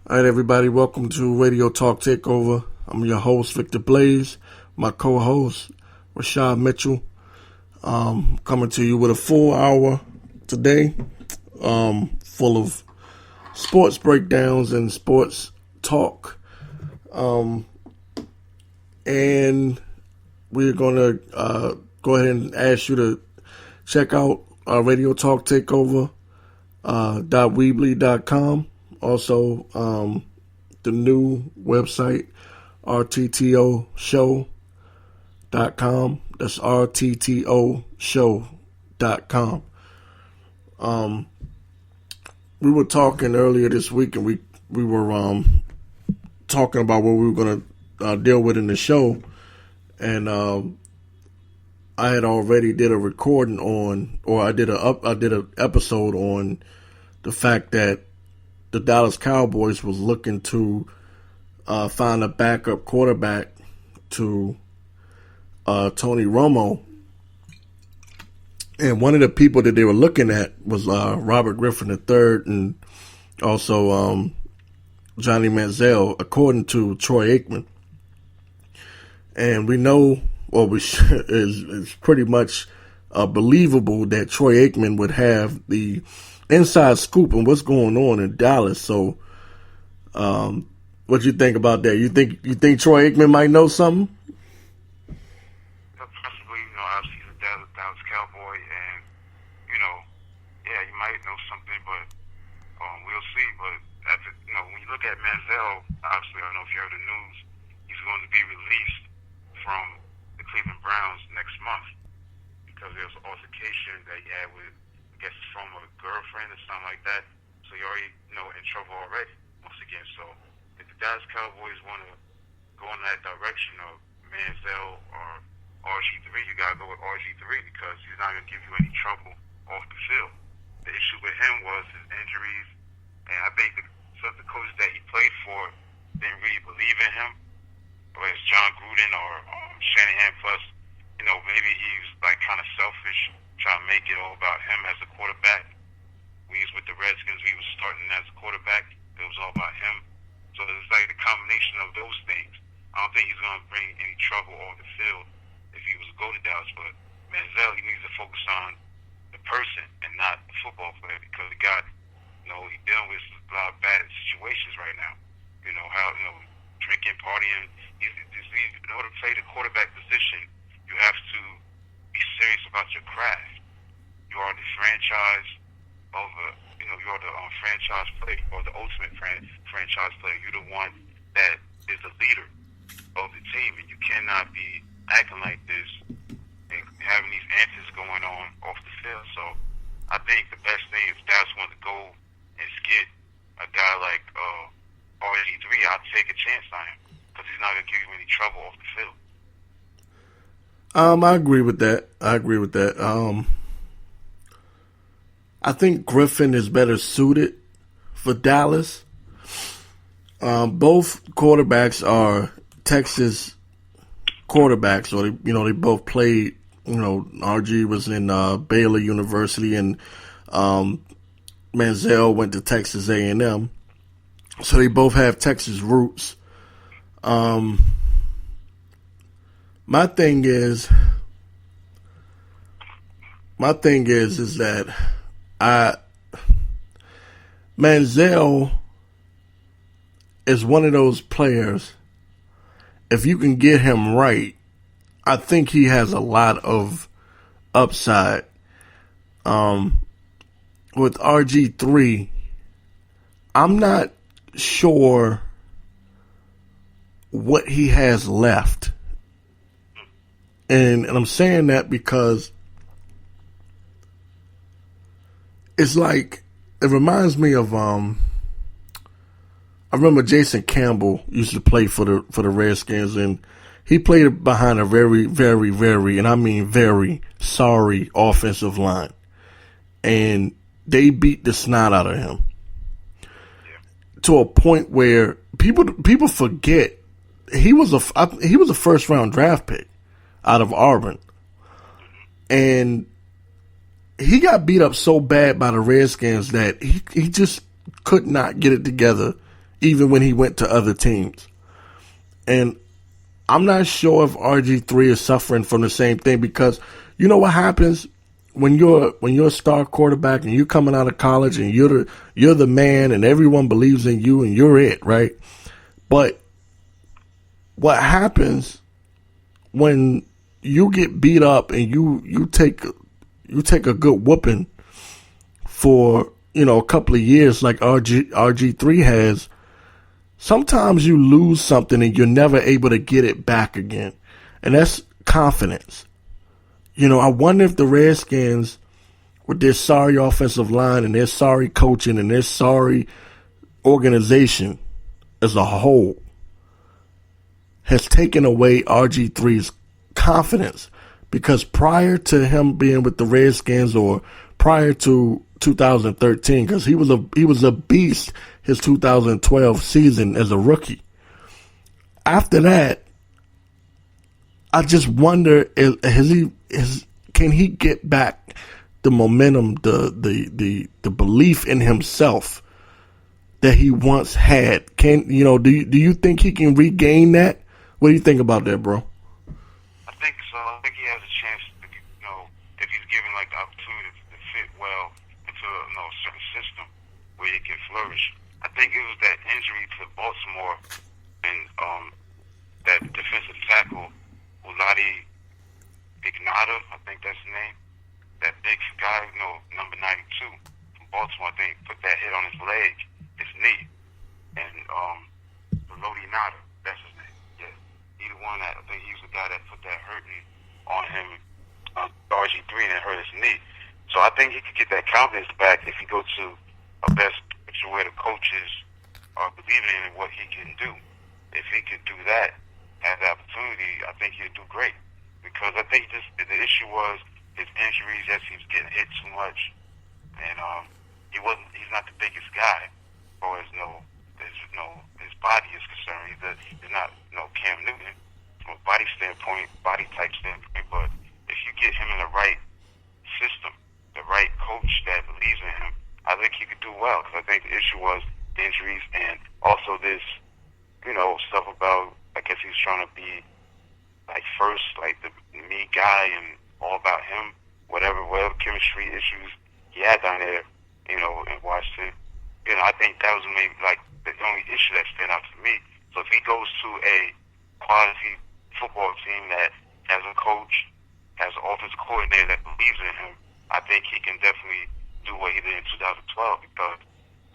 All right, everybody, welcome to Radio Talk Takeover. I'm your host, Victor Blaze. My co-host, Rashad Mitchell. Coming to you with a full hour today, full of sports breakdowns and sports talk. And we're going to go ahead and ask you to check out Radio Talk Takeover .weebly.com. Also, the new website, rttoshow.com. That's rttoshow.com. We were talking earlier this week, and we were talking about what we were going to deal with in the show. And I had already did a recording on, or I did an episode on the fact that the Dallas Cowboys was looking to find a backup quarterback to Tony Romo. And one of the people that they were looking at was Robert Griffin III and also Johnny Manziel, according to Troy Aikman. And we know, well, it's pretty much believable that Troy Aikman would have the inside scoop on what's going on in Dallas. So, what you think about that? You think Troy Aikman might know something? Possibly, obviously he's a Dallas Cowboy, and yeah, he might know something, but we'll see. But when you look at Manziel, obviously, I don't know if you heard the news, he's going to be released from the Cleveland Browns next month because there was an altercation that he had with, I guess, his former girlfriend or something like that. So you're already, in trouble already, once again. So if the Dallas Cowboys want to go in that direction of Manziel or RG3, you got to go with RG3 because he's not going to give you any trouble off the field. The issue with him was his injuries, and I think some of the coaches that he played for didn't really believe in him, whether it's John Gruden or Shanahan. Plus, maybe he's like kind of selfish, trying to make it all about him as a quarterback. When he was with the Redskins, he was starting as a quarterback. It was all about him. So it's like the combination of those things. I don't think he's going to bring any trouble on the field if he was to go to Dallas. But Manziel, he needs to focus on the person and not the football player because the guy, he's dealing with a lot of bad situations right now. Drinking, partying. In order to play the quarterback position, you have to be serious about your craft. You are the franchise you are the franchise player or the ultimate franchise player. You're the one that is the leader of the team, and you cannot be acting like this and having these antics going on off the field. So I think the best thing is Dallas want to go and get a guy like RG3. I'd take a chance on him because he's not going to give you any trouble off the field. I agree with that. I think Griffin is better suited for Dallas. Both quarterbacks are Texas quarterbacks, or they both played. RG was in Baylor University, and Manziel went to Texas A&M. So they both have Texas roots. My thing is that Manziel is one of those players. If you can get him right, I think he has a lot of upside. With RG3, I'm not sure what he has left. And I'm saying that because it's like, it reminds me of, I remember Jason Campbell used to play for the Redskins, and he played behind a very, very, very, and I mean very sorry offensive line. And they beat the snot out of him to a point where people forget he was a first round draft pick out of Auburn, and he got beat up so bad by the Redskins that he just could not get it together even when he went to other teams. And I'm not sure if RG3 is suffering from the same thing, because you know what happens when you're a star quarterback and you're coming out of college and you're the man and everyone believes in you and you're it, right? But what happens when you get beat up and you take a good whooping for, a couple of years like RG3 has, sometimes you lose something and you're never able to get it back again. And that's confidence. I wonder if the Redskins, with their sorry offensive line and their sorry coaching and their sorry organization as a whole, has taken away RG3's confidence. Because prior to him being with the Redskins, or prior to 2013, because he was a beast his 2012 season as a rookie. After that, I just wonder, can he get back the momentum, the belief in himself that he once had? Do you think he can regain that? What do you think about that, bro? I think so. I think he has a chance to, if he's given like the opportunity to fit well into a certain system where he can flourish. I think it was that injury to Baltimore and that defensive tackle, Uladi Ignata, I think that's the name. That big guy, number 92 from Baltimore, I think, put that hit on his leg, his knee. And Uladi Ignata, that's his name. Yeah. He the one that, I think he was the guy that put that hurting on him, RG3, and it hurt his knee. So I think he could get that confidence back if he goes to a best picture where the coaches are believing in what he can do. If he could do that, have the opportunity, I think he'd do great. Because I think the issue was his injuries. Yes, he was getting hit too much, and he's not the biggest guy, as far as his body is concerned. He's not Cam Newton from a body standpoint, body type standpoint. But if you get him in the right system, the right coach that believes in him, I think he could do well. Because I think the issue was injuries, and also this, stuff about, I guess he was trying to be like first, like the me guy and all about him, whatever chemistry issues he had down there, in Washington. I think that was maybe like the only issue that stood out to me. So if he goes to a quality football team that has a coach, has an offensive coordinator that believes in him, I think he can definitely do what he did in 2012. Because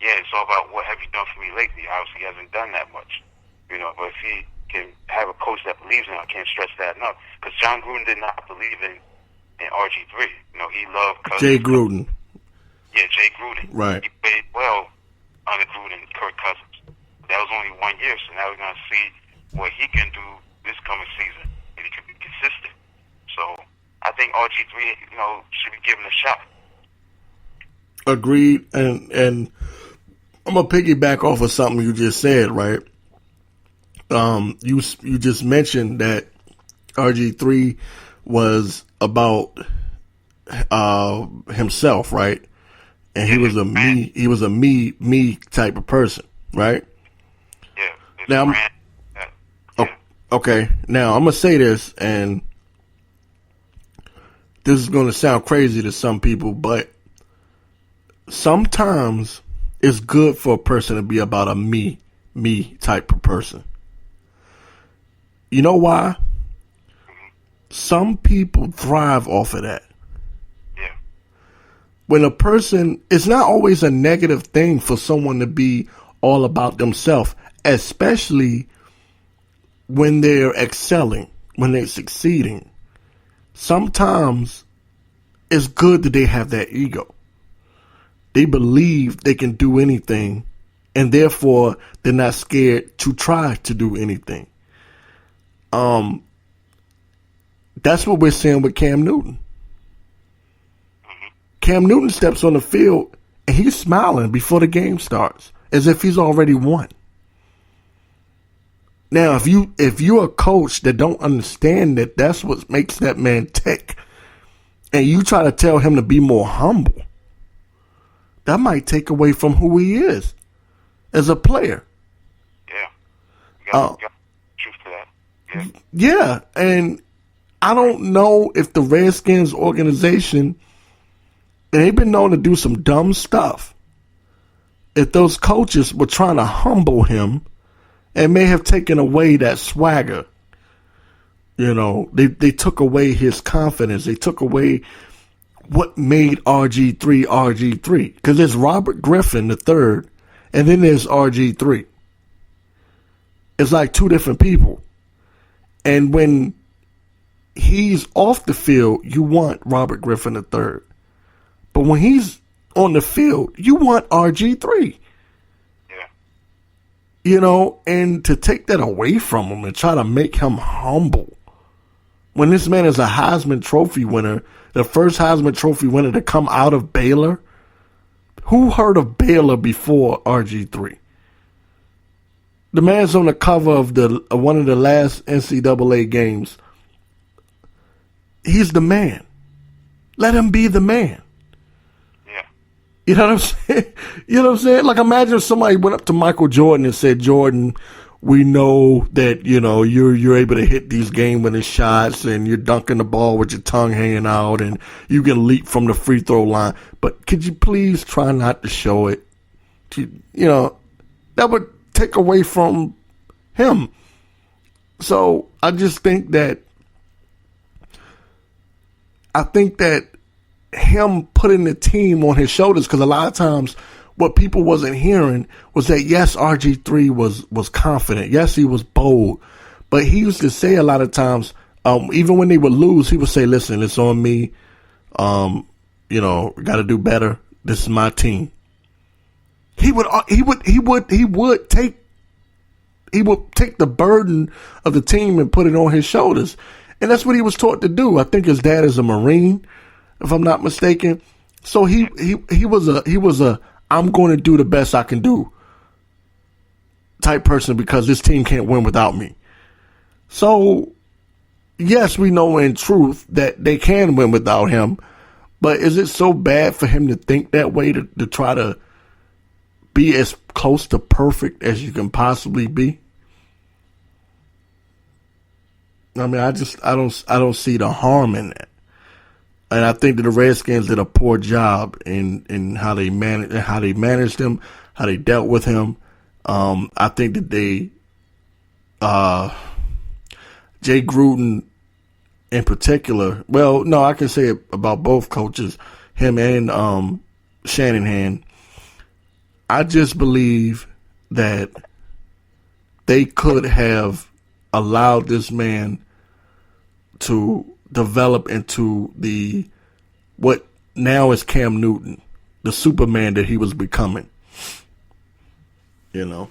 it's all about what have you done for me lately. Obviously, he hasn't done that much, But if he can have a coach that believes in him, I can't stress that enough. Because John Gruden did not believe in RG3. He loved Cousins. Jay Gruden. Yeah, Jay Gruden. Right. He played well under Gruden and Kirk Cousins. That was only 1 year, so now we're going to see what he can do this coming season, and he can be consistent. So I think RG3, should be given a shot. Agreed, and I'm gonna piggyback off of something you just said, right? You just mentioned that RG3 was about himself, right? And he was a me type of person, right? Yeah. Now, okay. Now I'm gonna say this, and this is gonna sound crazy to some people, but sometimes it's good for a person to be about a me type of person. You know why? Some people thrive off of that. Yeah. When a person, it's not always a negative thing for someone to be all about themselves, especially when they're excelling, when they're succeeding. Sometimes it's good that they have that ego. They believe they can do anything, and therefore they're not scared to try to do anything. That's what we're seeing with Cam Newton. Cam Newton steps on the field and he's smiling before the game starts, as if he's already won. Now, if you're a coach that don't understand that that's what makes that man tick, and you try to tell him to be more humble, that might take away from who he is as a player. Uh, you got truth to that. Yeah. yeah, and I don't know if the Redskins organization, and they've been known to do some dumb stuff, if those coaches were trying to humble him and may have taken away that swagger. You know, they took away his confidence. They took away what made RG3 RG3. Because there's Robert Griffin III, and then there's RG3. It's like two different people. And when he's off the field, you want Robert Griffin III. But when he's on the field, you want RG3. Yeah. You know, and to take that away from him and try to make him humble. When this man is a Heisman Trophy winner, the first Heisman Trophy winner to come out of Baylor, who heard of Baylor before RG3? The man's on the cover of one of the last NCAA games. He's the man. Let him be the man. Yeah. You know what I'm saying? You know what I'm saying? Like, imagine if somebody went up to Michael Jordan and said, Jordan, we know that, you know, you're able to hit these game-winning shots and you're dunking the ball with your tongue hanging out and you can leap from the free throw line. But could you please try not to show it? You know, that would take away from him. So I just think that him putting the team on his shoulders, because a lot of times what people wasn't hearing was that, yes, RG3 was confident. Yes, he was bold. But he used to say a lot of times, even when they would lose, he would say, listen, it's on me. You know, got to do better. This is my team. He would take the burden of the team and put it on his shoulders. And that's what he was taught to do. I think his dad is a Marine, if I'm not mistaken. So he was a I'm going to do the best I can do type person because this team can't win without me. So, yes, we know in truth that they can win without him, but is it so bad for him to think that way, to try to be as close to perfect as you can possibly be? I mean, I don't see the harm in that. And I think that the Redskins did a poor job in how they managed him, how they dealt with him. I think that Jay Gruden in particular, well, no, I can say it about both coaches, him and Shanahan. I just believe that they could have allowed this man to develop into what now is Cam Newton, the Superman that he was becoming. You know,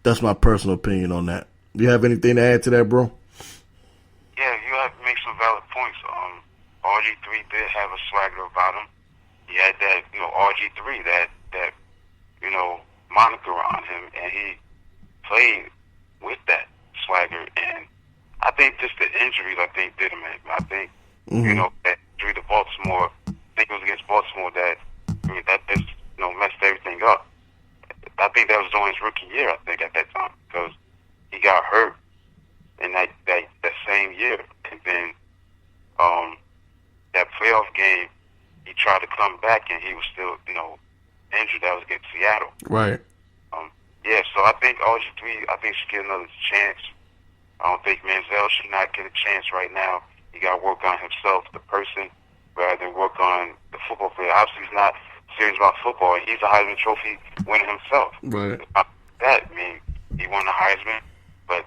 that's my personal opinion on that. Do you have anything to add to that, bro? Yeah, you have to make some valid points. RG3 did have a swagger about him. He had that, you know, RG3, that you know, moniker on him, and he played with that swagger. And I think just the injuries, I think, did him in. I think, you know, that injury to Baltimore, I think it was against Baltimore that just, you know, messed everything up. I think that was during his rookie year, I think, at that time, because he got hurt in that same year. And then that playoff game, he tried to come back, and he was still, you know, injured. That was against Seattle. Right. Yeah, so I think RG3, should get another chance. I don't think Manziel should not get a chance right now. He got to work on himself, the person, rather than work on the football player. Obviously, he's not serious about football. He's a Heisman Trophy winner himself. Right. That, I mean, he won the Heisman, but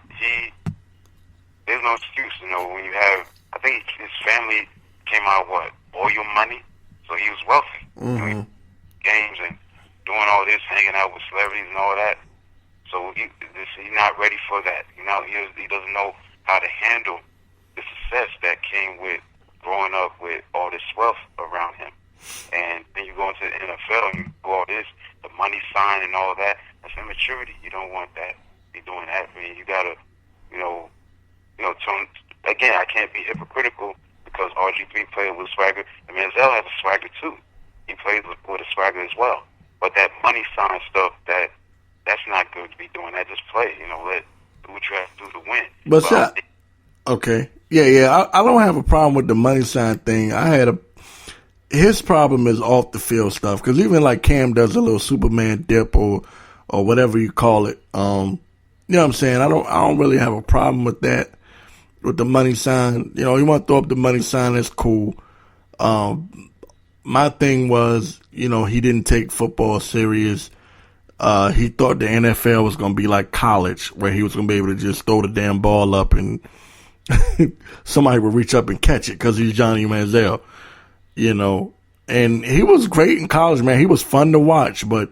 there's no excuse, you know, when you have, I think his family came out, oil money? So he was wealthy. Mm-hmm. Games and doing all this, hanging out with celebrities and all that. So he's not ready for that. You know, he doesn't know how to handle the success that came with growing up with all this wealth around him. And then you go into the NFL and you do all this, the money sign and all that. That's immaturity. You don't want that. Be doing that. I mean, you gotta, again, I can't be hypocritical because RG3 played with swagger, and Manziel has a swagger too. He plays with a swagger as well. But that money sign stuff, that's not good to be doing that. Just play, let do what you have to do to win. But But I don't think okay, yeah. I don't have a problem with the money sign thing. His problem is off the field stuff, because even like Cam does a little Superman dip or whatever you call it. You know what I'm saying? I don't really have a problem with that, with the money sign. You know, you want to throw up the money sign, that's cool. My thing was, you know, he didn't take football serious. He thought the NFL was going to be like college, where he was going to be able to just throw the damn ball up and somebody would reach up and catch it because he's Johnny Manziel, you know. And he was great in college, man. He was fun to watch, but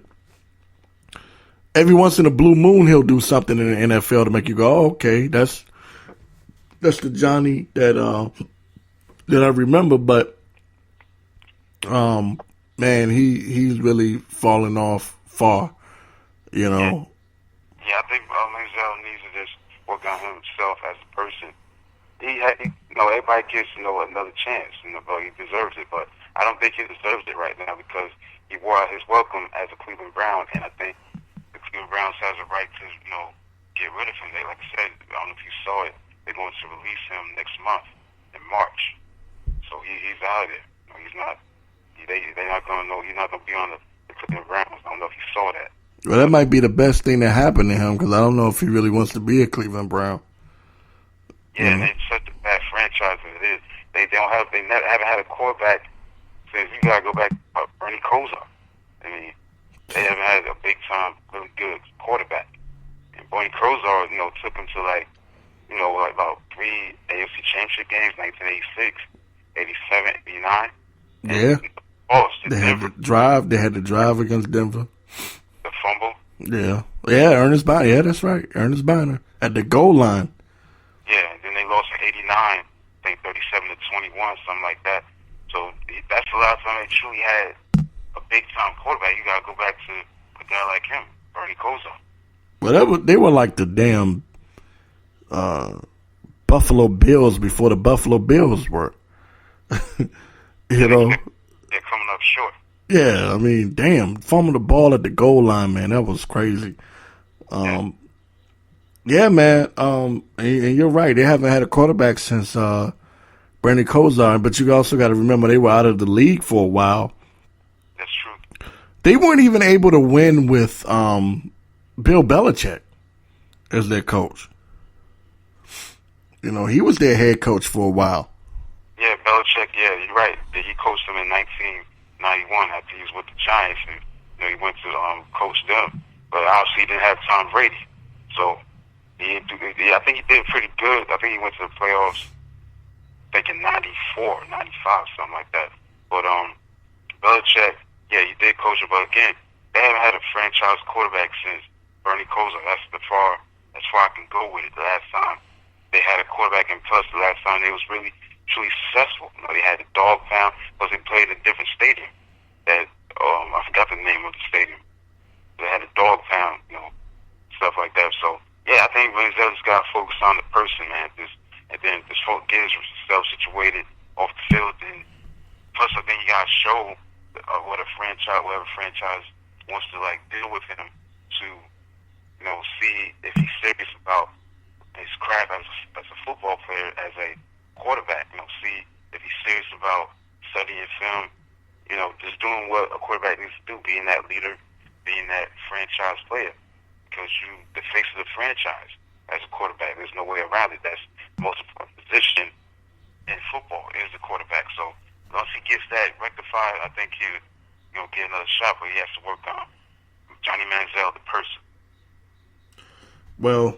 every once in a blue moon, he'll do something in the NFL to make you go, oh, okay, that's the Johnny that I remember. But man, he's really fallen off far, you know. Yeah, I think Manziel needs to just work on himself as a person. Everybody gets, another chance, but he deserves it. But I don't think he deserves it right now because he wore out his welcome as a Cleveland Brown, and I think the Cleveland Browns has a right to, get rid of him. Like I said, I don't know if you saw it, they're going to release him next month in March. So he's out of there. He's not. They're not going to know. He's not going to be on the Cleveland Browns. I don't know if you saw that. Well, that might be the best thing that happened to him, because I don't know if he really wants to be a Cleveland Brown. Yeah, and it's such a bad franchise as it is. They haven't had a quarterback since, you gotta go back to Bernie Kosar. I mean, they haven't had a big time, really good quarterback. And Bernie Kosar, took them to about 3 AFC Championship games, 1986, 87, 89. Yeah. They had to drive against Denver. The fumble. Yeah. Yeah, Ernest Biner. Yeah, that's right. Ernest Biner at the goal line. Yeah, and then they lost in 89, I think 37-21, something like that. So that's the last time they truly had a big-time quarterback. You got to go back to a guy like him, Bernie Kosar. Well, they were like the damn Buffalo Bills before the Buffalo Bills were. They're coming up short. Yeah, I mean, damn, fumble the ball at the goal line, man. That was crazy. Yeah, man. And you're right. They haven't had a quarterback since Bernie Kosar, but you also got to remember they were out of the league for a while. That's true. They weren't even able to win with Bill Belichick as their coach. He was their head coach for a while. Yeah, Belichick, yeah, you're right. He coached them in 1991 after he was with the Giants, and he went to coach them. But obviously he didn't have Tom Brady. So I think he did pretty good. I think he went to the playoffs, I think in 94, 95, something like that. But Belichick, yeah, he did coach it. But again, they haven't had a franchise quarterback since Bernie Kosar. That's as far I can go with it. The last time they had a quarterback, and plus the last time they was really truly successful. They had a dog pound because they played in a different stadium. That I forgot the name of the stadium. They had a dog pound, stuff like that. So yeah, I think Manziel just got to focus on the person, man. And then just get himself situated off the field. And plus, I think you got to show whatever franchise wants to deal with him to, see if he's serious about his craft as a football player, as a quarterback. See if he's serious about studying film. Just doing what a quarterback needs to do, being that leader, being that franchise player. Because you the face of the franchise as a quarterback. There's no way around it. That's the most important position in football is the quarterback. So once he gets that rectified, I think he'll get another shot, but he has to work on Johnny Manziel, the person. Well,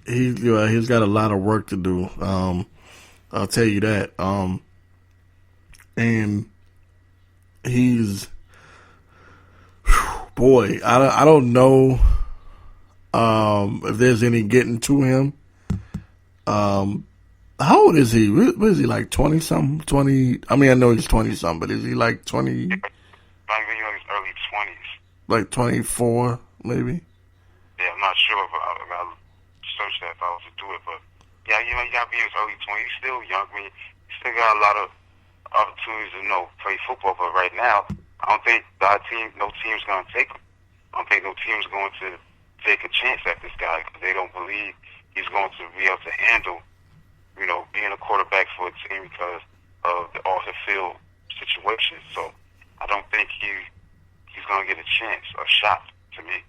he's got a lot of work to do. I'll tell you that. And he's, boy, I don't know if there's any getting to him. How old is he? What is he, like 20-something? 20? I mean, I know he's 20-something, but is he like 20? He's early 20s. Like 24, maybe? Yeah, I'm not sure, but I'll search that if I was to do it. But yeah, you got to be in his early 20s. He's still young. I mean, he still got a lot of opportunities to play football. But right now, I don't think no team's going to take him. I don't think no team's going to take a chance at this guy because they don't believe he's going to be able to handle, being a quarterback for a team because of the off-the-field situation. So I don't think he's going to get a chance, a shot to me.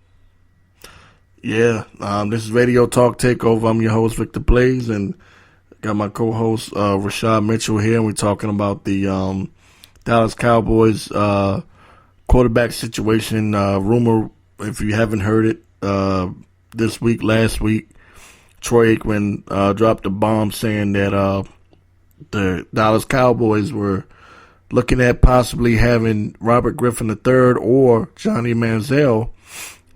Yeah, this is Radio Talk Takeover. I'm your host, Victor Blaze, and got my co-host, Rashad Mitchell here, and we're talking about the Dallas Cowboys quarterback situation. Rumor, if you haven't heard it, this week, last week, Troy Aikman dropped a bomb saying that the Dallas Cowboys were looking at possibly having Robert Griffin III or Johnny Manziel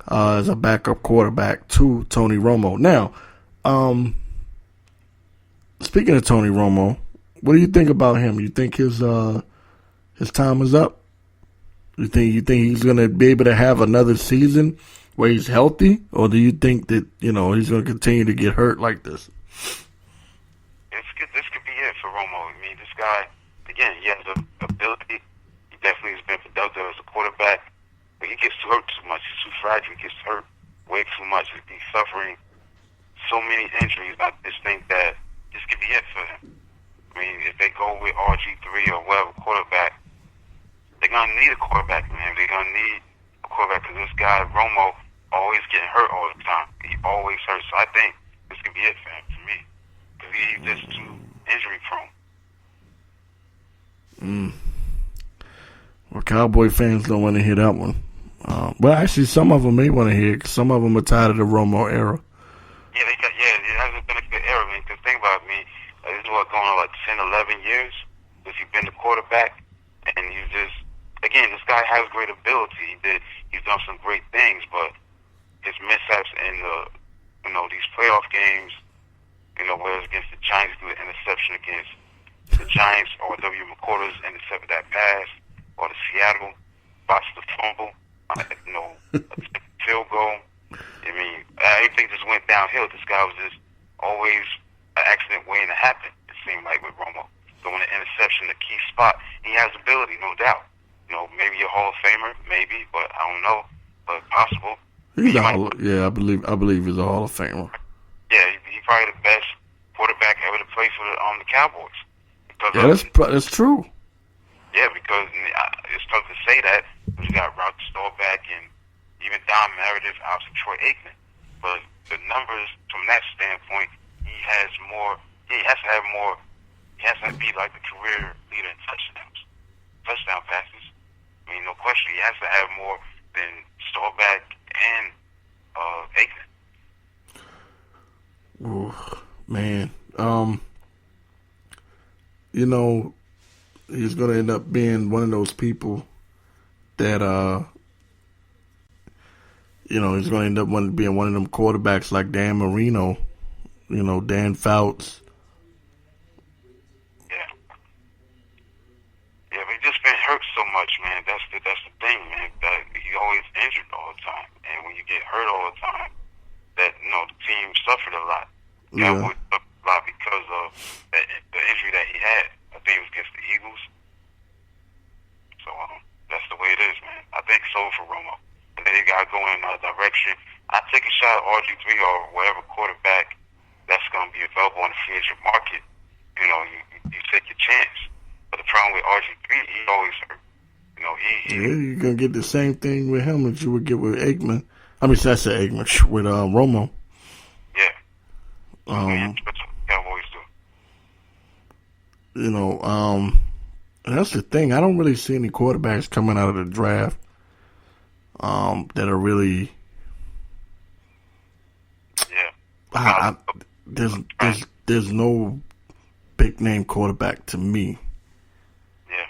as a backup quarterback to Tony Romo. Now, speaking of Tony Romo, what do you think about him? You think his time is up? You think he's going to be able to have another season where he's healthy, or do you think that he's going to continue to get hurt like this? This could be it for Romo. I mean, this guy, again, he has the ability. He definitely has been productive as a quarterback, but he gets hurt too much. He's too fragile. He gets hurt way too much. He's suffering so many injuries. I just think that this could be it for him. I mean, if they go with RG3 or whatever quarterback, they're going to need a quarterback, man. They're going to need a quarterback because this guy, Romo, always getting hurt all the time. He always hurts. So I think this could be it for him, for me. Because he's just too injury prone. Well, Cowboy fans don't want to hear that one. Well, actually, some of them may want to hear it because some of them are tired of the Romo era. Yeah, it hasn't been a good era, man. Because think about me, this is what, going on like 10, 11 years since you've been the quarterback, and you just, again, this guy has great ability. He's done some great things, but his mishaps in these playoff games, whether it's against the Giants, threw an interception against the Giants, or W. McCorders intercepted that pass, or the Seattle botched the fumble, a field goal. I mean, everything just went downhill. This guy was just always an accident waiting to happen, it seemed like, with Romo. So when the interception, the key spot, he has ability, no doubt. Maybe a Hall of Famer, maybe, but I don't know. But possible. I believe he's a Hall of Famer. Yeah, he's probably the best quarterback ever to play for the Cowboys. That's true. Yeah, because it's tough to say that. You got Roger Staubach and even Don Meredith, obviously Troy Aikman. But the numbers from that standpoint, he has more. He has to have more. He has to be like the career leader in touchdown passes. I mean, no question. He has to have more than Staubach and Aikman. Oh, man. He's going to end up being one of those people that, he's going to end up being one of them quarterbacks like Dan Marino, Dan Fouts. Yeah, but he's just been hurt so much, man. That's the thing, man. That he's always injured all the time. And when you get hurt all the time, that, the team suffered a lot. Yeah. Cowboys suffered a lot because of the injury that he had. I think it was against the Eagles. So that's the way it is, man. I think so for Romo. And then they got to go in another direction. I take a shot at RG3 or whatever quarterback that's going to be available on the free agent market. You take your chance. But the problem with RG3, he always hurt. You're going to get the same thing with him that you would get with Aikman. I mean, that's Aikman, with Romo. Yeah. That's what Cowboys do. That's the thing. I don't really see any quarterbacks coming out of the draft that are really. Yeah. There's no big name quarterback to me. Yeah.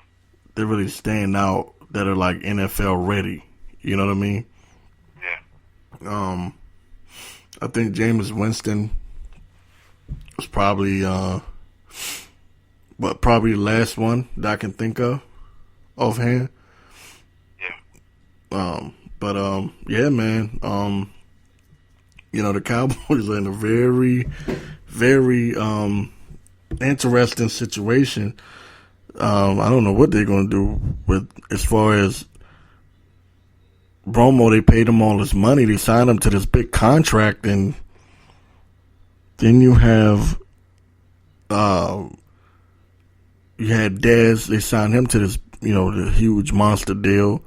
They really stand out that are like NFL ready. You know what I mean? Yeah. I think Jameis Winston was probably probably the last one that I can think of offhand. Yeah. Yeah, man. The Cowboys are in a very, very interesting situation. I don't know what they're going to do with as far as Romo. They paid him all this money. They signed him to this big contract, and Then you have, you had Dez. They signed him to this, the huge monster deal.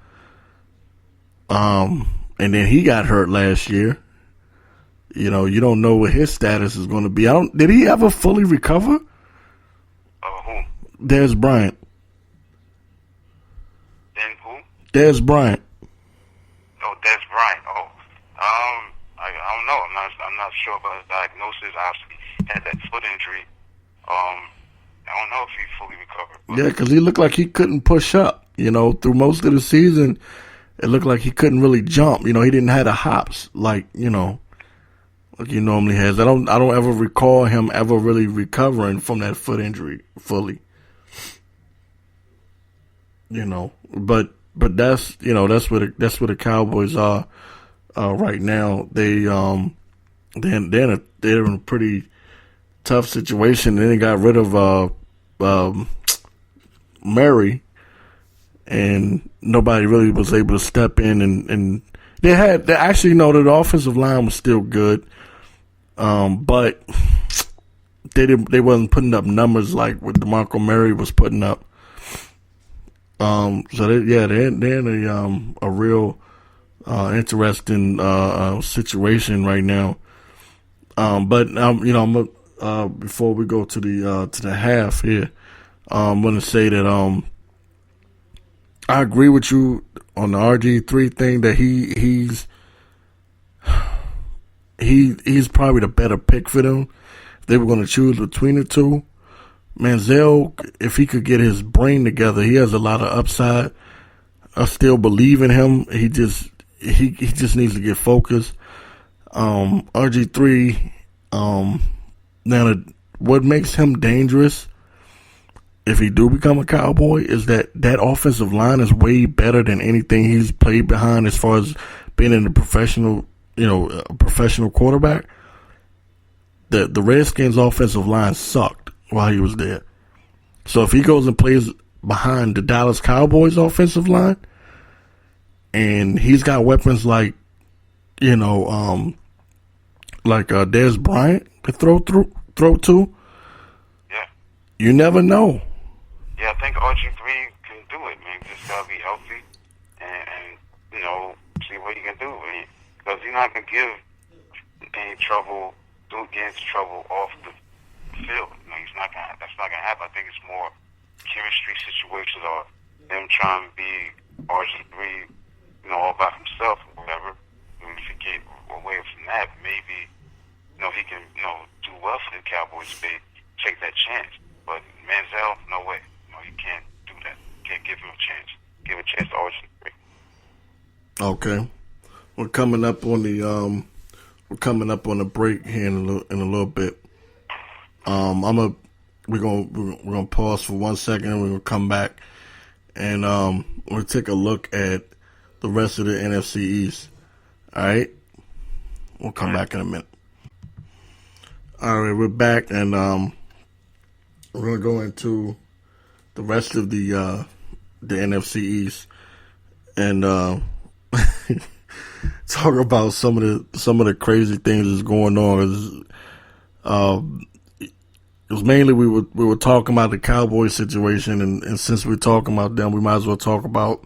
And then he got hurt last year. You don't know what his status is going to be. Did he ever fully recover? Who? Dez Bryant. Then who? Dez Bryant. Oh, Dez Bryant. Oh, I don't know. I'm not sure about his diagnosis. Obviously, he had that foot injury. I don't know if he fully recovered. Yeah, because he looked like he couldn't push up. Through most of the season, it looked like he couldn't really jump. He didn't have the hops like he normally has. I don't ever recall him ever really recovering from that foot injury fully. But that's that's where the Cowboys are right now. They're in a pretty tough situation. Then they got rid of Murray, and nobody really was able to step in, and the offensive line was still good, but they wasn't putting up numbers like what DeMarco Murray was putting up. So they're in a real interesting situation right now. But I'm before we go to the half here, I'm gonna say that I agree with you on the RG3 thing that he's probably the better pick for them. If they were going to choose between the two, Manziel, if he could get his brain together, he has a lot of upside. I still believe in him. He just needs to get focused. RG3, now what makes him dangerous, if he do become a Cowboy, is that offensive line is way better than anything he's played behind as far as being in the professional quarterback. The Redskins' offensive line sucked while he was there. So if he goes and plays behind the Dallas Cowboys' offensive line, and he's got weapons like Dez Bryant to throw to, yeah, you never know. Yeah, I think RG3 can do it, man. Just gotta be healthy and see what he can do. Because he's not gonna give any trouble, get into trouble off the field. That's not gonna happen. I think it's more chemistry situations or them trying to be RG3, all by himself or whatever. And if he get away from that, maybe he can do well for the Cowboys if they take that chance. But Manziel, no way. You can't do that. You can't give him a chance. Give a chance to RG3. Okay. We're coming up on the break here in a little bit. We're gonna pause for 1 second and we're gonna come back and we'll take a look at the rest of the NFC East. Alright? We'll come back in a minute. Alright, we're back and we're gonna go into the rest of the NFC East and talk about some of the crazy things that's going on. It was mainly we were talking about the Cowboys situation, and since we're talking about them, we might as well talk about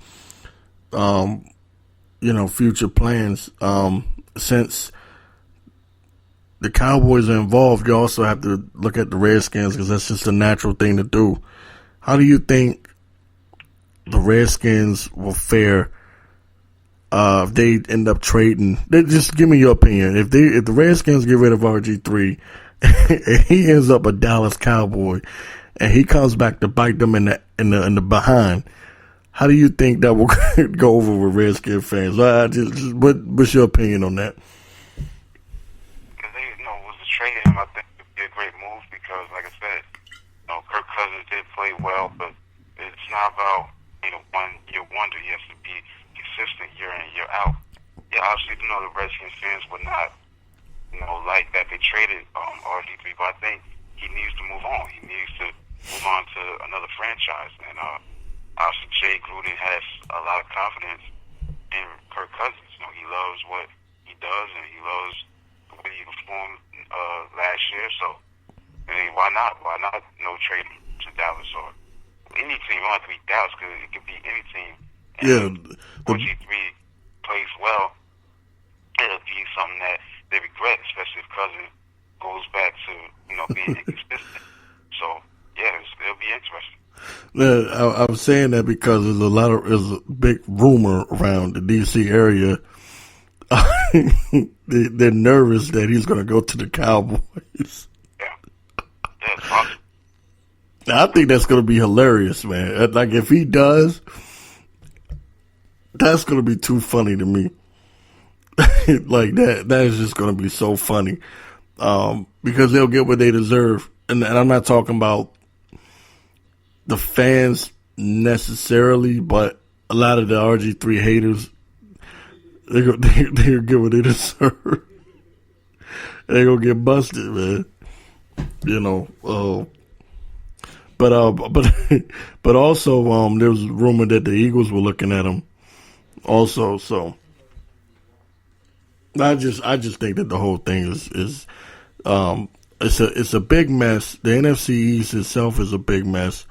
future plans. Since the Cowboys are involved, you also have to look at the Redskins because that's just a natural thing to do. How do you think the Redskins will fare if they end up trading? Just give me your opinion. If the Redskins get rid of RG3 and he ends up a Dallas Cowboy and he comes back to bite them in the behind, how do you think that will go over with Redskin fans? What's your opinion on that? Was trading him, I think it would be a great move because, like I said, Kirk Cousins did play well, but it's not about 1 year wonder. He has to be consistent year in, year out. Yeah, obviously, the Redskins fans would not, like that they traded RG3, but I think he needs to move on. He needs to move on to another franchise. And obviously, Jay Gruden has a lot of confidence in Kirk Cousins. He loves what he does, and he loves the way he performed last year. why not trade him to Dallas or any team? It don't have to be Dallas because it could be any team. And RG3 plays well. It'll be something that they regret, especially if Cousins goes back to being inconsistent. So yeah, it'll be interesting. I'm saying that because there's a big rumor around the DC area. They're nervous that he's going to go to the Cowboys. Yeah, it's possible. I think that's going to be hilarious, man. Like if he does, that's going to be too funny to me. Like that is just going to be so funny. Because they'll get what they deserve. And I'm not talking about the fans necessarily, but a lot of the RG3 haters, they'll get what they deserve. They're going to get busted, man. But also, there was a rumor that the Eagles were looking at him also, so I just think that the whole thing is it's a big mess. The NFC East itself is a big mess.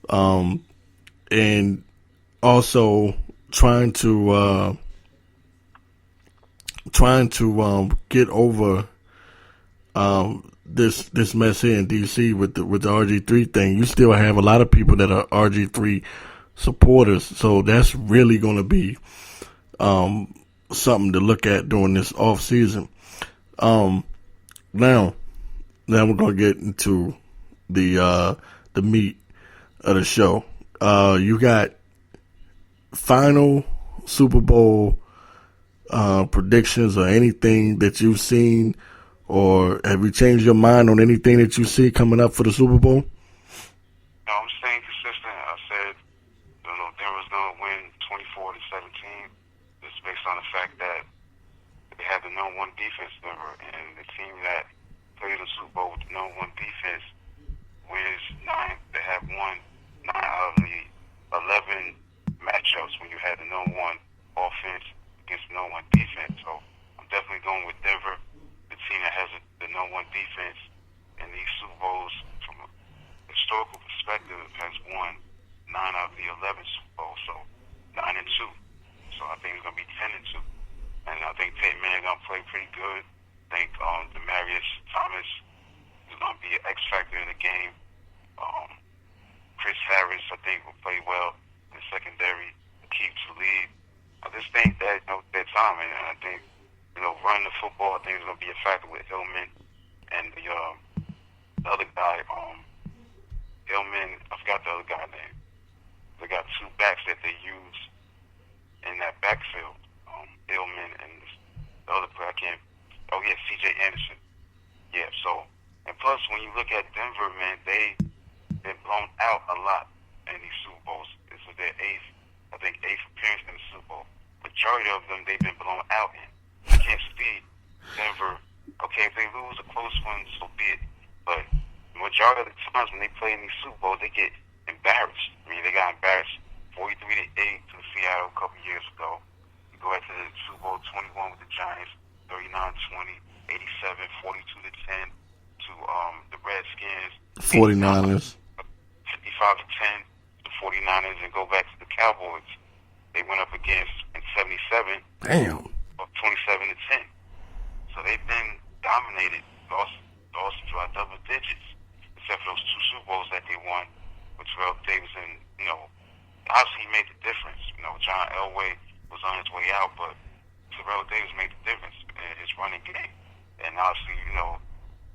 And also trying to get over this mess here in DC with the RG3 thing. You still have a lot of people that are RG3 supporters, so that's really going to be something to look at during this off season. Now we're going to get into the meat of the show. You got final Super Bowl predictions or anything that you've seen, or have you changed your mind on anything that you see coming up for the Super Bowl? No, I'm staying consistent. I said Denver's going to win 24-17. It's based on the fact that they have the number one defense, Denver, and the team that plays the Super Bowl with the number one defense wins 9. They have won 9 out of the 11 matchups when you had the number one offense against the number one defense. So I'm definitely going with Denver, the team that has the number one defense in these Super Bowls from a historical perspective has won 9 out of the 11 Super Bowls, so 9-2. So I think it's going to be 10-2. And I think Tate Manning going to play pretty good. I think Demaryius Thomas is going to be an X factor in the game. Chris Harris, I think, will play well in the secondary, keep the lead. I just think that their time, and I think running the football, I think is going to be a factor with Hillman and the other guy, Hillman. I forgot the other guy's name. They got 2 backs that they use in that backfield. Hillman and the other player, C.J. Anderson. Yeah, so, and plus when you look at Denver, man, they've been blown out a lot in these Super Bowls. This is their 8th appearance in the Super Bowl. Majority of them they've been blown out in. You can't see Denver. Okay, if they lose a close one, so be it. But majority of the times when they play in these Super Bowls, they get embarrassed. I mean, they got embarrassed 43-8 to Seattle a couple years ago. You go back to the Super Bowl 21 with the Giants, 39-20, 87, 42-10 to the Redskins, 49ers, 55-10 to 49ers, and go back to the Cowboys. They went up against in 77. Damn. 27-10. So they've been dominated, lost by double digits, except for those 2 Super Bowls that they won with Terrell Davis, and obviously he made the difference. John Elway was on his way out, but Terrell Davis made the difference in his running game. And obviously,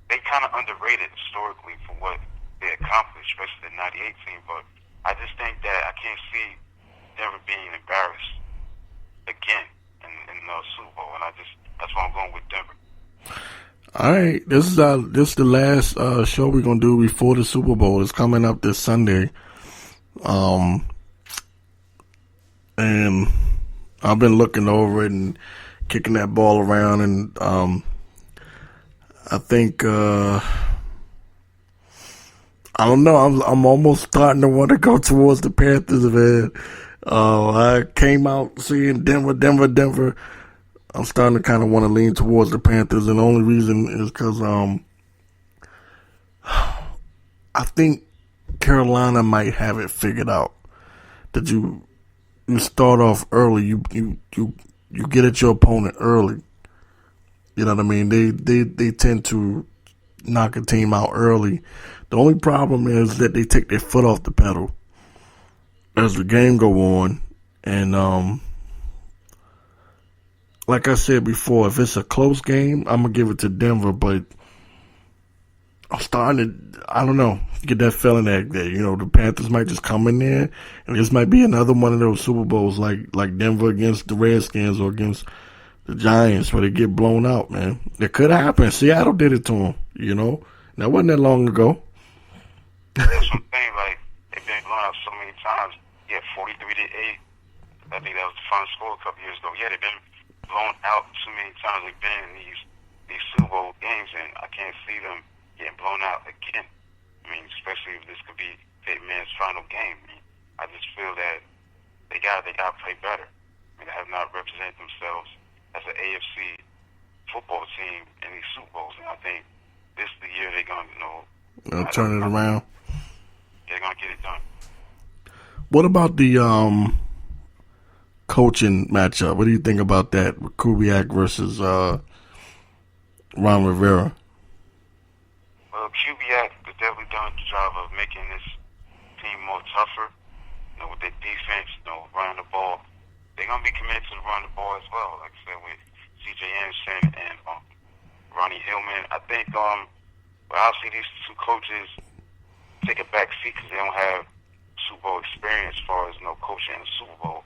they kind of underrated historically for what they accomplished, especially the '98 team. But I just think that I can't see Denver being embarrassed again in the Super Bowl, and that's why I'm going with Denver. All right, this is the last show we're gonna do before the Super Bowl. It's coming up this Sunday, and I've been looking over it and kicking that ball around, and I think I don't know. I'm almost starting to want to go towards the Panthers, man. I came out seeing Denver. I'm starting to kind of want to lean towards the Panthers, and the only reason is because I think Carolina might have it figured out. That you start off early. You get at your opponent early. You know what I mean? They tend to knock a team out early. The only problem is that they take their foot off the pedal as the game go on. And like I said before, if it's a close game, I'm gonna give it to Denver. But I'm starting to, I don't know, get that feeling that the Panthers might just come in there, and this might be another one of those Super Bowls like Denver against the Redskins or against the Giants where they get blown out, man. It could happen. Seattle did it to them, That wasn't that long ago. That's what I'm saying. Like, they've been blown out so many times. Yeah, 43-8. I think that was the final score a couple years ago. Yeah, they've been blown out too many times. They've been in these Super Bowl games, and I can't see them getting blown out again. I mean, especially if this could be Peyton Manning's final game. I just feel that they got to play better. I mean, they have not represented themselves as an AFC football team in these Super Bowls, and I think this is the year they're going to, turn it around. They're going to get it done. What about the coaching matchup? What do you think about that? Kubiak versus Ron Rivera. Well, Kubiak has definitely done a good job of making this team more tougher. With their defense, running the ball. They're going to be committed to running the ball as well. Like I said, with C.J. Anderson and Ronnie Hillman. I think, obviously these two coaches take a back seat because they don't have Super Bowl experience as far as coaching in the Super Bowl.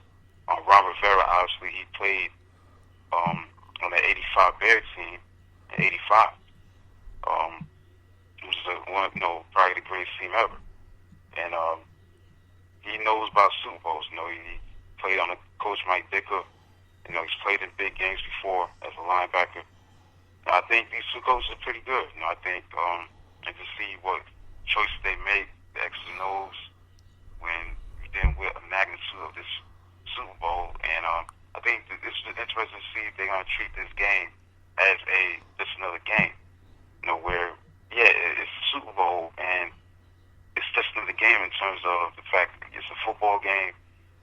Ron Rivera, obviously, he played on the 85 Bear team in 85. Which is probably the greatest team ever. And he knows about Super Bowls. He played on Coach Mike Dicker. He's played in big games before as a linebacker. And I think these two coaches are pretty good. I think, and to see what choices they make, the X's and O's, when we dealing with a magnitude of this Super Bowl. And I think that this is interesting to see if they're going to treat this game as just another game. Where, it's a Super Bowl, and it's just another game in terms of the fact that it's a football game,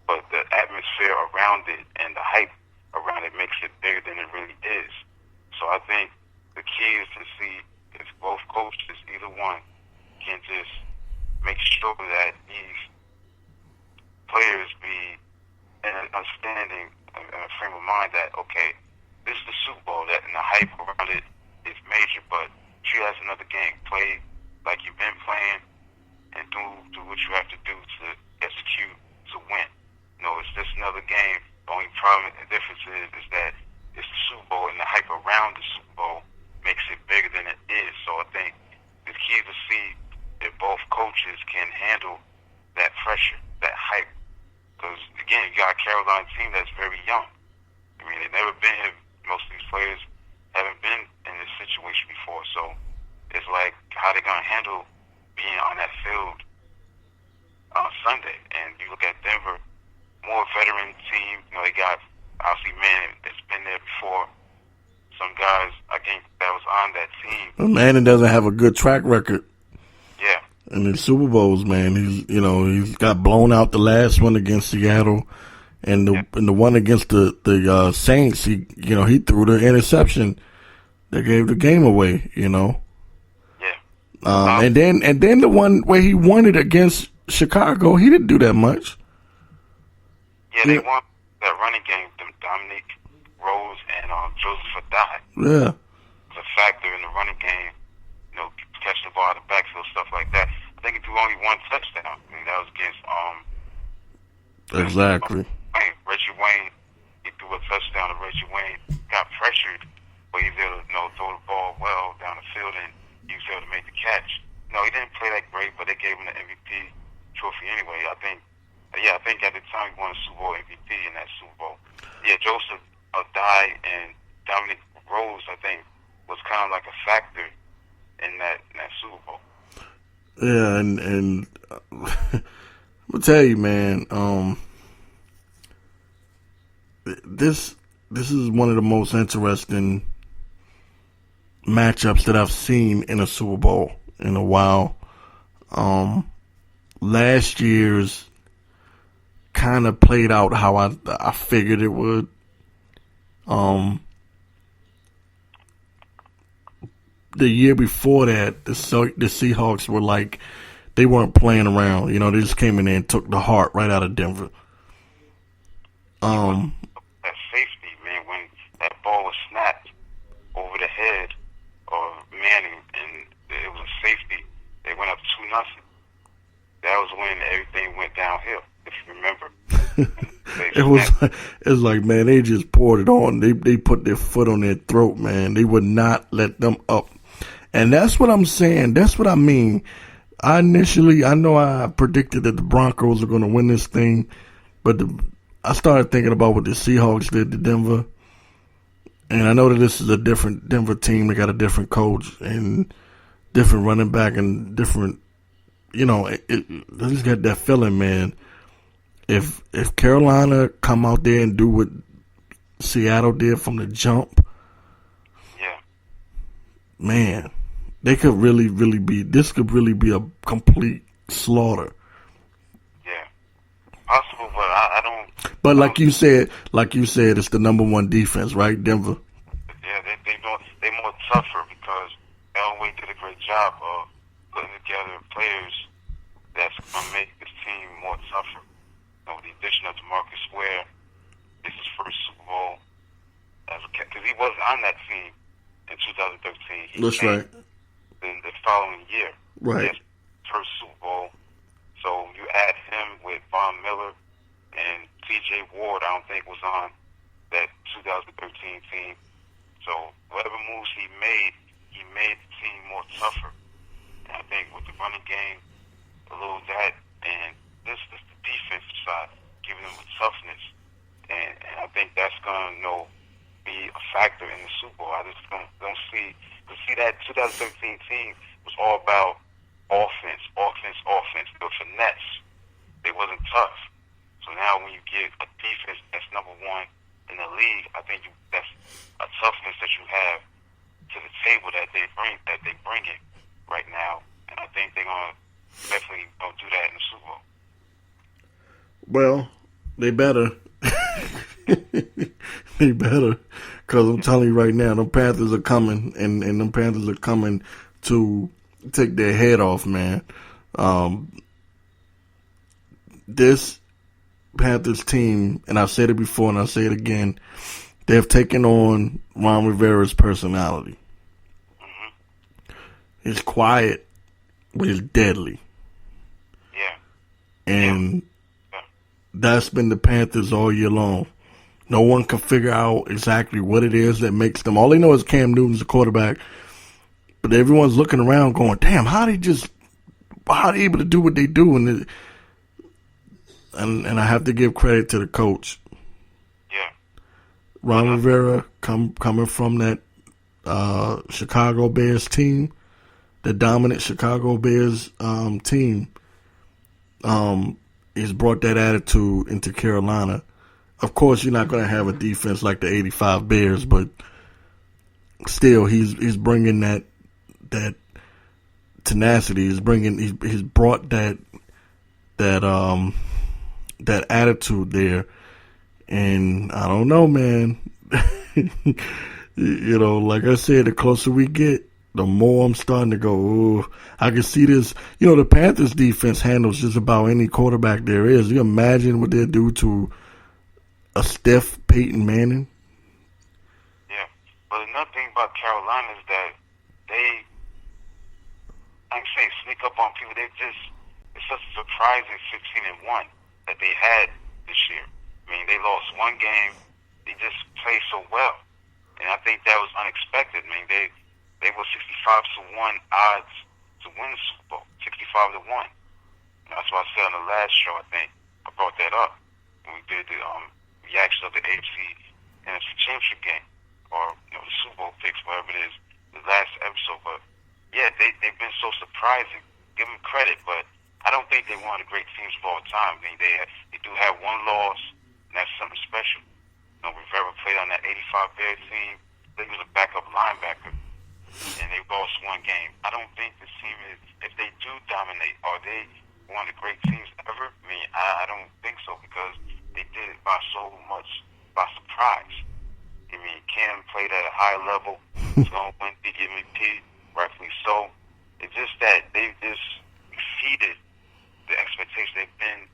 but the atmosphere around it and the hype around it makes it bigger than it really is. So I think the key is to see if both coaches, either one, can just make sure that these players be in an understanding and a frame of mind that, okay, this is the Super Bowl, that and the hype around it is major, but treat it as another game. Play like you've been playing and do what you have to do to execute to win. It's just another game. The only problem and difference is that it's the Super Bowl, and the hype around the Super Bowl makes it bigger than it is. So I think the key is to see if both coaches can handle that pressure, that hype. Because, again, you got a Carolina team that's very young. I mean, they've never been here. Most of these players haven't been in this situation before. So it's like how they're going to handle being on that field on Sunday. And you look at Denver, more veteran team. They got, obviously, Manning that's been there before. Some guys, I think, that was on that team. But Manning doesn't have a good track record. Yeah. In the Super Bowls, man, he's got blown out the last one against Seattle, and the one against the Saints, he threw the interception that gave the game away. Yeah. And then the one where he won it against Chicago, he didn't do that much. Yeah, they won that running game. Dominic Rose and Joseph Adai. Yeah. Was a factor in the running game. Catch the ball out of the backfield, stuff like that. I think he threw only one touchdown. I mean, that was against exactly. Reggie Wayne. He threw a touchdown to Reggie Wayne. Got pressured, but he was able to throw the ball well down the field, and he was able to make the catch. He didn't play that great, but they gave him the MVP trophy anyway. I think at the time he won a Super Bowl MVP in that Super Bowl. Yeah, Joseph Adai and Dominic Rose, I think, was kind of like a factor in that Super Bowl. Yeah, and I'm gonna tell you, man, this is one of the most interesting matchups that I've seen in a Super Bowl in a while. Last year's kind of played out how I figured it would. The year before that, the Seahawks were like, they weren't playing around. You know, they just came in there and took the heart right out of Denver. That safety, man, when that ball was snapped over the head of Manning and it was a safety, they went up 2-0. That was when everything went downhill, if you remember. It was like, man, they just poured it on. They put their foot on their throat, man. They would not let them up. And that's what I'm saying. That's what I mean. I know I predicted that the Broncos are going to win this thing, but I started thinking about what the Seahawks did to Denver. And I know that this is a different Denver team. They got a different coach and different running back and different, you know, I just got that feeling, man. If Carolina come out there and do what Seattle did from the jump, yeah, man, they could really be. This could really be a complete slaughter. Yeah, possible, but I don't. But like you said, it's the number one defense, right, Denver? Yeah, they more tougher because Elway did a great job of putting together players that's gonna make this team more tougher. With the addition of DeMarcus Ware, this is his first Super Bowl because he wasn't on that team in 2013. That's right. In the following year, right? His first Super Bowl. So you add him with Von Miller and T.J. Ward. I don't think was on that 2013 team. So whatever moves he made the team more tougher. And I think with the running game, a little that and this the defensive side, giving them a toughness, and I think that's gonna be a factor in the Super Bowl. I just don't see that 2013 team was all about offense. The finesse, they wasn't tough. So now when you get a defense that's number one in the league, I think that's a toughness that you have to the table that they bring it right now, and I think they're gonna definitely do that in the Super Bowl. Well, they better. They better. Because I'm telling you right now, the Panthers are coming, and the Panthers are coming to take their head off, man. This Panthers team, and I've said it before and I'll say it again, they've taken on Ron Rivera's personality. Mm-hmm. It's quiet, but it's deadly. Yeah. And that's been the Panthers all year long. No one can figure out exactly what it is that makes them. All they know is Cam Newton's the quarterback. But everyone's looking around going, damn, how they able to do what they do? And I have to give credit to the coach. Yeah. Ron Rivera coming from that Chicago Bears team, the dominant Chicago Bears team. He's brought that attitude into Carolina. Of course, you're not going to have a defense like the '85 Bears, but still, he's bringing that tenacity. He's brought that attitude there, and I don't know, man. You know, like I said, the closer we get, the more I'm starting to go, ooh, I can see this. You know, the Panthers defense handles just about any quarterback there is. You imagine what they'll do to a stiff Peyton Manning? Yeah. But another thing about Carolina is that they, like I say, sneak up on people. It's such a surprising 15-1 that they had this year. I mean, they lost one game. They just played so well. And I think that was unexpected. I mean, they were 65-1 odds to win the Super Bowl, 65-1. And that's why I said on the last show, I think, I brought that up when we did the reaction of the NFC Championship game, or the Super Bowl picks, whatever it is, the last episode. But yeah, they've been so surprising. Give them credit, but I don't think they're one of the great teams of all time. I mean, they do have one loss, and that's something special. Rivera played on that '85 Bears team. He was a backup linebacker, and they lost one game. I don't think this team is, if they do dominate they one of the great teams ever? I mean, I don't think so because they did it by so much by surprise. I mean, Cam played at a high level. He's going to win the MVP, rightfully so. It's just that they just exceeded the expectations. They've been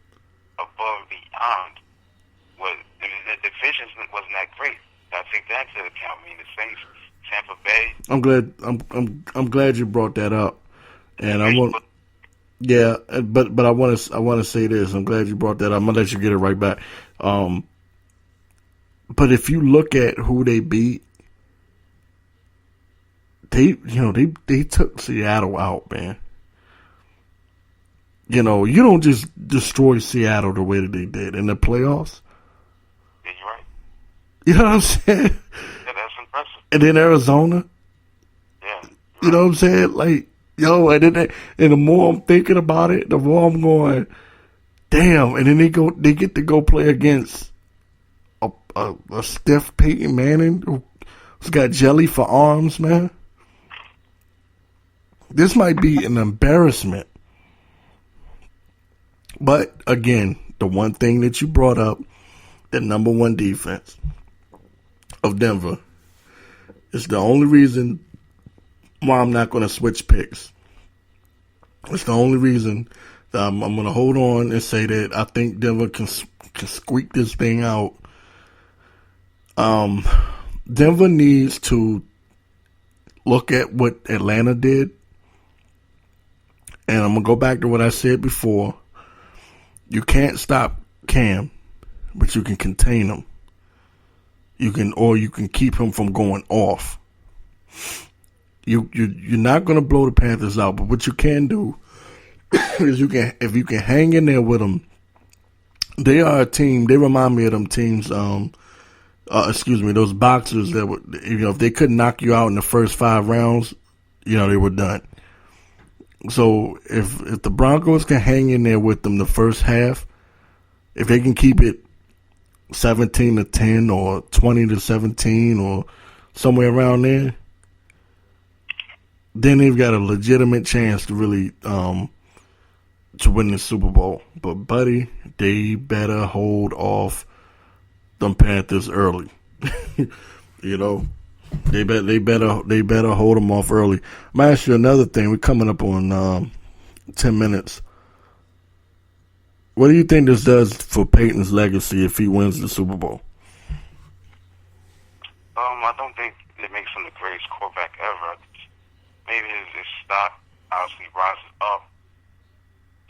above and beyond what the division wasn't that great. I take that into account. I mean, the Saints, Tampa Bay. I'm glad you brought that up, and I want. Yeah, but I want to say this. I'm glad you brought that up. I'm gonna let you get it right back. But if you look at who they beat, they took Seattle out, man. You know, you don't just destroy Seattle the way that they did in the playoffs. Yeah, you're right. You know what I'm saying? Yeah, that's impressive. And then Arizona. Yeah. You know what I'm saying? Like, and the more I'm thinking about it, the more I'm going, damn. And then they get to go play against a stiff Peyton Manning who's got jelly for arms, man. This might be an embarrassment. But again, the one thing that you brought up, the number one defense of Denver, is the only reason why I'm not going to switch picks. It's the only reason that I'm going to hold on and say that I think Denver can squeak this thing out. Denver needs to look at what Atlanta did. And I'm going to go back to what I said before. You can't stop Cam, but you can contain him. You can keep him from going off. You're not going to blow the Panthers out, but what you can do is if you can hang in there with them. They are a team. They remind me of them teams. Those boxers that would, if they couldn't knock you out in the first 5 rounds, they were done. So if the Broncos can hang in there with them the first half, if they can keep it 17-10 or 20-17 or somewhere around there, then they've got a legitimate chance to really to win the Super Bowl. But buddy, they better hold off them Panthers early. They better hold them off early. I'm gonna ask you another thing. We're coming up on 10 minutes. What do you think this does for Peyton's legacy if he wins the Super Bowl? I don't think it makes him the greatest quarterback ever. Maybe his stock obviously rises up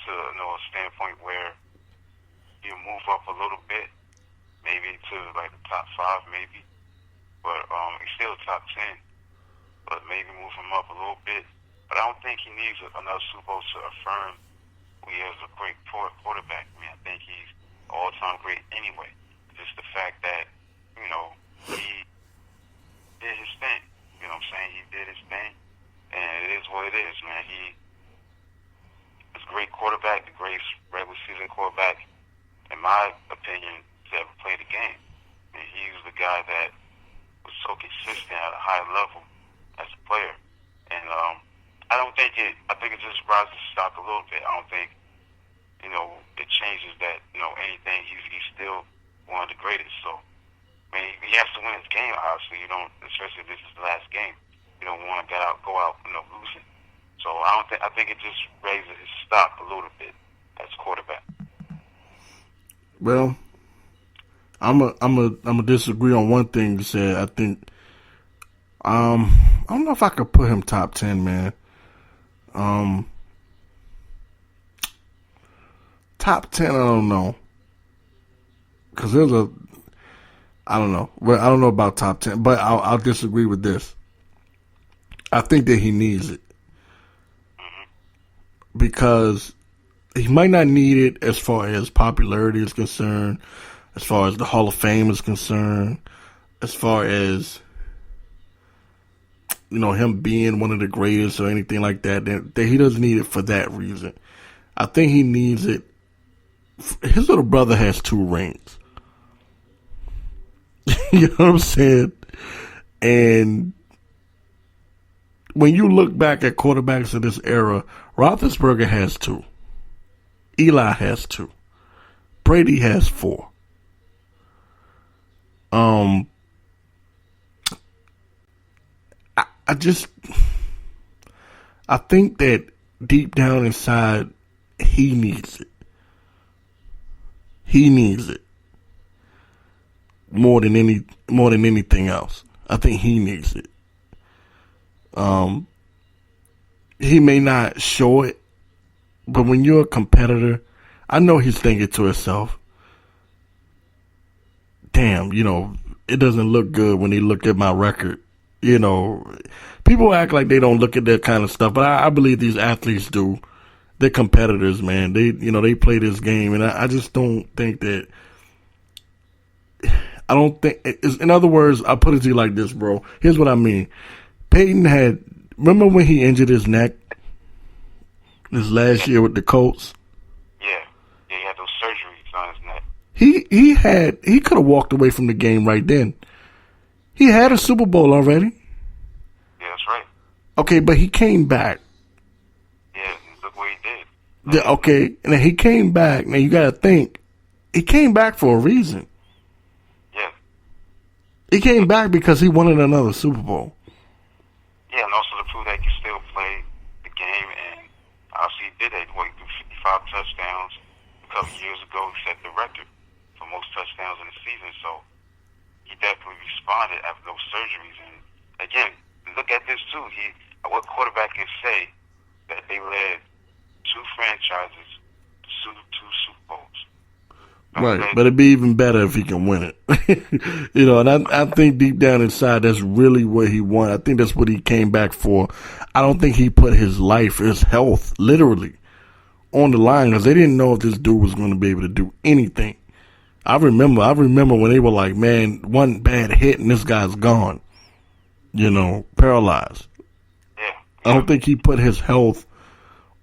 to a standpoint where he'll move up a little bit, maybe to like the top 5, maybe. But he's still top 10. But maybe move him up a little bit. But I don't think he needs another Super Bowl to affirm who he is a great quarterback. I mean, I think he's all-time great anyway. Just the fact that, he did his thing. You know what I'm saying? He did his thing. And it is what it is, man. He is a great quarterback, the greatest regular season quarterback, in my opinion, to ever play the game. And he was the guy that was so consistent at a high level as a player. And I think it just rises the stock a little bit. I don't think, it changes that, anything. He's still one of the greatest. So, I mean, he has to win his game, obviously. You don't, especially if this is the last game. You don't want to go out, losing. So I think it just raises his stock a little bit as a quarterback. Well, I'm a disagree on one thing you said. I think I don't know if I could put him top 10, man. Top 10, I don't know. Cause I don't know. Well, I don't know about top 10, but I'll disagree with this. I think that he needs it because he might not need it as far as popularity is concerned, as far as the Hall of Fame is concerned, as far as him being one of the greatest or anything like that. That he doesn't need it for that reason. I think he needs it. His little brother has 2 rings. You know what I'm saying? And when you look back at quarterbacks of this era, Roethlisberger has 2. Eli has 2. Brady has 4. I think that deep down inside, he needs it. He needs it more than anything else. I think he needs it. He may not show it, but when you're a competitor, I know he's thinking to himself, damn, it doesn't look good when they look at my record. People act like they don't look at that kind of stuff, but I believe these athletes do. They're competitors, man. They play this game, and I just don't think that. I don't think. In other words, I put it to you like this, bro. Here's what I mean. Peyton remember when he injured his neck this last year with the Colts? Yeah, he had those surgeries on his neck. He could have walked away from the game right then. He had a Super Bowl already. Yeah, that's right. Okay, but he came back. Yeah, look what he did. Okay, and then he came back. Now you got to think, he came back for a reason. Yeah. He came back because he wanted another Super Bowl. Yeah, and also to prove that he can still play the game, and obviously he did that. He threw 55 touchdowns a couple years ago. He set the record for most touchdowns in the season, so he definitely responded after those surgeries. And again, look at this too. What quarterback can say that they led 2 franchises to 2 Super Bowls? Right, but it'd be even better if he can win it. And I think deep down inside, that's really what he wanted. I think that's what he came back for. I don't think he put his life, his health, literally, on the line because they didn't know if this dude was going to be able to do anything. I remember when they were like, man, one bad hit and this guy's gone, paralyzed. Yeah. I don't think he put his health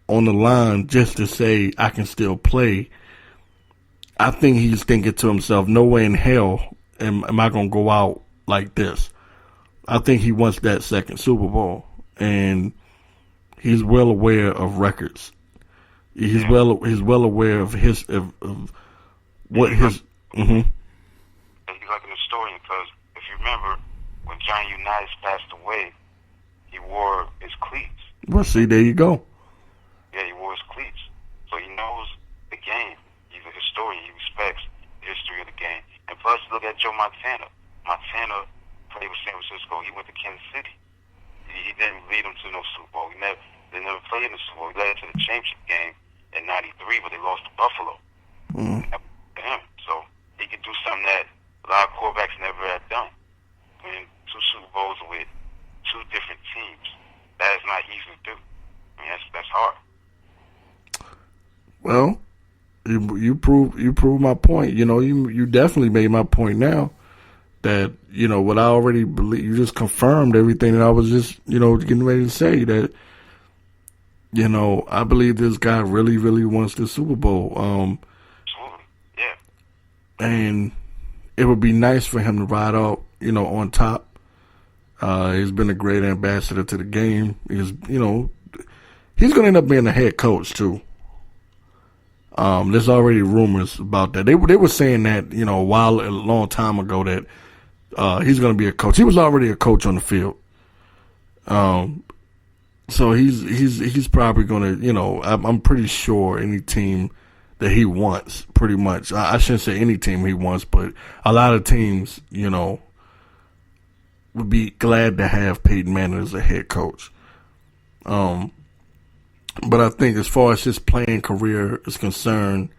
on the line just to say, I can still play. I think he's thinking to himself, no way in hell am I going to go out like this. I think he wants that second Super Bowl, and he's well aware of records. He's well aware of what his. He's like an historian because if you remember when Johnny Unitas passed away, he wore his cleats. Well, see, there you go. Yeah, he wore his cleats, so he knows the game. He's a historian. He respects the history of the game. And plus, look at Joe Montana. Montana played with San Francisco. He went to Kansas City. He didn't lead them to no Super Bowl. They never played in the Super Bowl. He led to the championship game in '93, but they lost to Buffalo. So he could do something that a lot of quarterbacks never had done. Win 2 Super Bowls with 2 different teams. That is not easy to do. I mean, that's hard. Well, you prove my point. You definitely made my point now. That what I already believe. You just confirmed everything that I was just getting ready to say. That I believe this guy really, really wants the Super Bowl. Absolutely, yeah. And it would be nice for him to ride out, on top. He's been a great ambassador to the game. He's going to end up being a head coach too. There's already rumors about that. They were saying that, a long time ago that he's going to be a coach. He was already a coach on the field. So he's probably going to, I'm pretty sure any team that he wants, pretty much. I shouldn't say any team he wants, but a lot of teams, would be glad to have Peyton Manning as a head coach. But I think as far as his playing career is concerned,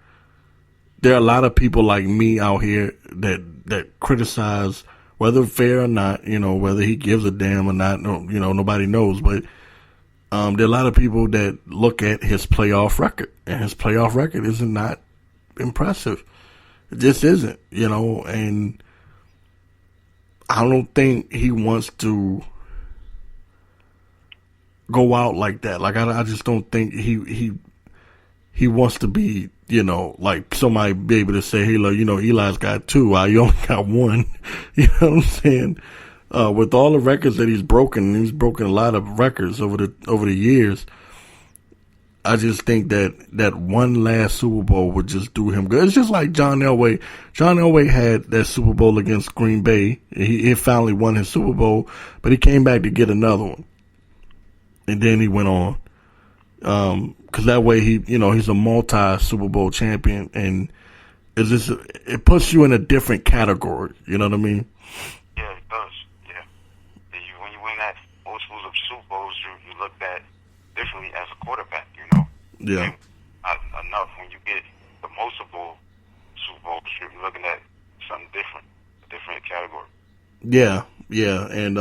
there are a lot of people like me out here that criticize, whether fair or not, whether he gives a damn or not, nobody knows. But there are a lot of people that look at his playoff record, and his playoff record is not impressive. It just isn't, and I don't think he wants to go out like that. Like I just don't think he wants to be, like somebody be able to say, hey, look, Eli's got 2, you only got 1. You know what I'm saying? With all the records that he's broken a lot of records over the years. I just think that one last Super Bowl would just do him good. It's just like John Elway. John Elway had that Super Bowl against Green Bay. He finally won his Super Bowl, but he came back to get another one, and then he went on. Because that way he's a multi Super Bowl champion, and it puts you in a different category. You know what I mean? Yeah, it does. Yeah. When you win that multiples of Super Bowls, you look at differently as a quarterback. Yeah. Enough when you get the multiple Super Bowls, you're looking at something different, a different category. Yeah, and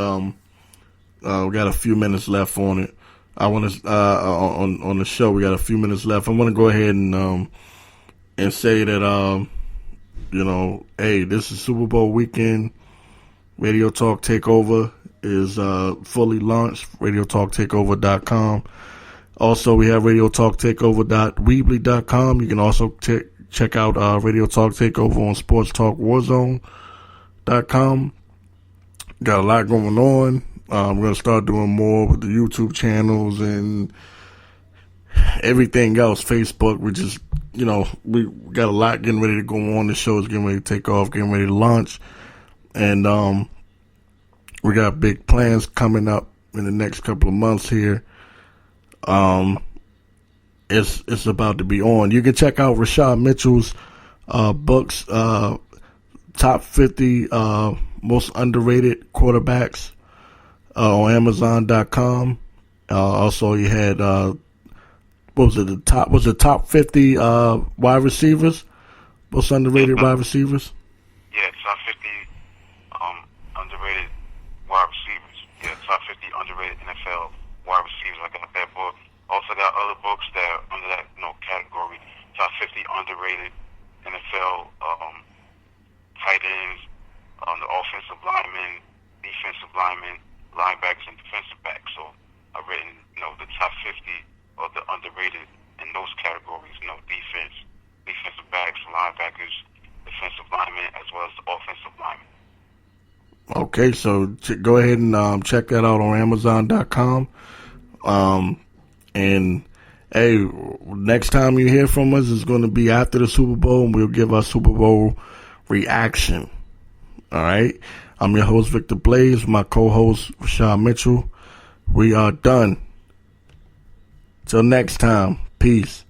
we got a few minutes left on it. I want to on the show. We got a few minutes left. I want to go ahead and say that hey, this is Super Bowl weekend. Radio Talk Takeover is fully launched. RadioTalkTakeover.com. Also, we have RadioTalkTakeover.weebly.com. You can also check out Radio Talk Takeover on SportsTalkWarzone.com. Got a lot going on. I'm going to start doing more with the YouTube channels and everything else. Facebook, we just, we got a lot getting ready to go on. The show is getting ready to take off, getting ready to launch. And we got big plans coming up in the next couple of months here. It's about to be on. You can check out Rashad Mitchell's books, Top 50 Most Underrated Quarterbacks, on Amazon.com. Also, you had the top 50 wide receivers, most underrated wide receivers? Yeah, top 50 underrated wide receivers. Yeah, top 50 underrated NFL wide receivers. I got that book. Also got other books that are under that category. Top 50 underrated NFL tight ends, the offensive linemen, defensive linemen, linebackers, and defensive backs. So I've written the top 50 of the underrated in those categories. Defense, defensive backs, linebackers, defensive linemen, as well as the offensive linemen. Okay, so go ahead and check that out on Amazon.com. And hey, next time you hear from us is going to be after the Super Bowl, and we'll give our Super Bowl reaction. All right. I'm your host, Victor Blaze, my co-host, Rashad Mitchell. We are done. Till next time. Peace.